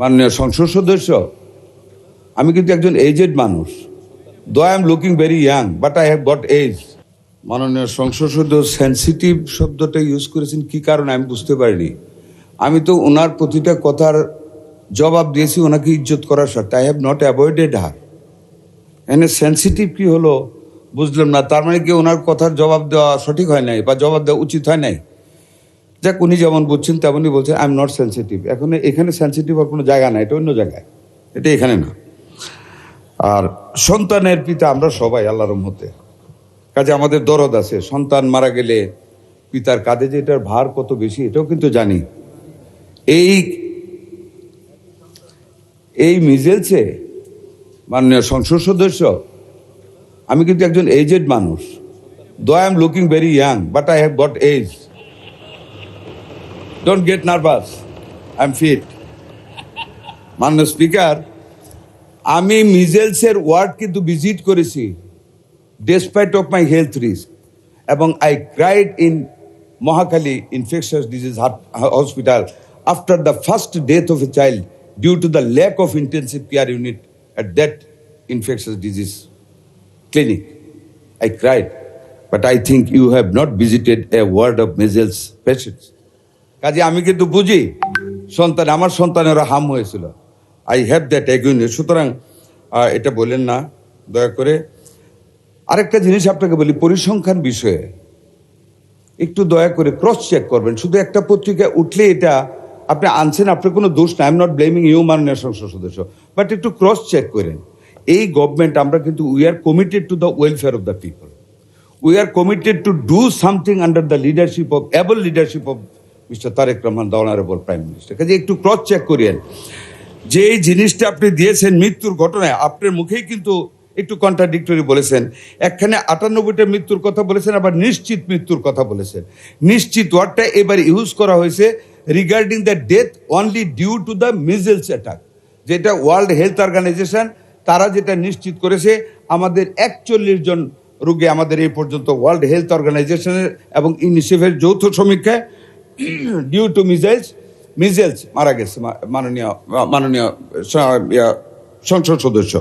মাননীয় সংসদ সদস্য, আমি কিন্তু একজন এজেড মানুষ। Though I am looking very young, but I have got age. মাননীয় সংসদ সদস্য সেন্সিটিভ শব্দটা ইউজ করেছেন কি কারণে আমি বুঝতে পারিনি। আমি তো ওনার প্রতিটা কথার জবাব দিয়েছি ওনাকে ইজ্জত করার স্বার্থে। আই হ্যাভ নট অ্যাভয়েডেড হার। এনে সেন্সিটিভ কি হলো বুঝলাম না। তার মানে কি ওনার কথার জবাব দেওয়া সঠিক হয় নাই বা জবাব দেওয়া উচিত হয় নাই? যাক, উনি যেমন বুঝছেন তেমনই বলছেন। I am not sensitive. এখানে সেন্সিটিভ হওয়ার কোনো জায়গা না, এটা অন্য জায়গায়, এটা এখানে না। আর সন্তানের পিতা আমরা সবাই আল্লাহর রহমতে, কাজে আমাদের দরদ আছে। সন্তান মারা গেলে পিতার কাঁধে যে এটার ভার কত বেশি এটাও কিন্তু জানি। এই মিজেলসে মাননীয় সংসদ সদস্য, আমি কিন্তু একজন এজেড মানুষ। Though I am looking very young, but I have got age. Don't get nervous, I am fit. মাননীয় স্পিকার, আমি মিজেলসের ওয়ার্ড কিন্তু ভিজিট করেছি despite of my health risk, এবং I cried in Mohakhali infectious disease hospital after the first death of a child due to the lack of intensive care unit at that infectious disease clinic. I cried, but I think you have not visited a ward of measles patients. কাজে আমি কিন্তু বুঝি আমার সন্তানেরা হাম হয়েছিল। I have that অ্যাগুইনেস। সুতরাং এটা বলেন না দয়া করে। আরেকটা জিনিস আপনাকে বলি, পরিসংখ্যান বিষয়ে একটু দয়া করে ক্রস চেক করবেন। শুধু একটা পত্রিকা উঠলে এটা আপনি আনছেন, আপনার কোনো দোষ না। I am not blaming you মাননীয় সংসদ সদস্য, বাট একটু ক্রস চেক করেন। এই গভর্নমেন্ট আমরা কিন্তু we are committed to the welfare of the people. We are committed to do something under the leadership of able leadership of mister Tarique Rahman, the honourable prime minister. কাজে একটু cross check করিয়েন যে এই জিনিসটা আপনি দিয়েছেন মৃত্যুর ঘটনায়। আপনার মুখেই কিন্তু একটু কন্ট্রাডিক্টরি বলেছেন। একখানে 98টা মৃত্যুর কথা বলেছেন, আবার নিশ্চিত মৃত্যুর কথা বলেছেন। নিশ্চিত ওয়ার্ডটা এবার ইউজ করা হয়েছে regarding the death only due to the measles attack, যেটা ওয়ার্ল্ড হেলথ অর্গানাইজেশন তারা যেটা নিশ্চিত করেছে। আমাদের 41 জন রোগী আমাদের এই পর্যন্ত ওয়ার্ল্ড হেলথ অর্গানাইজেশনের এবং ইউনিসেফের যৌথ সমীক্ষায় ডিউ টু মিজেলস মারা গেছে মাননীয় সংসদ সদস্য।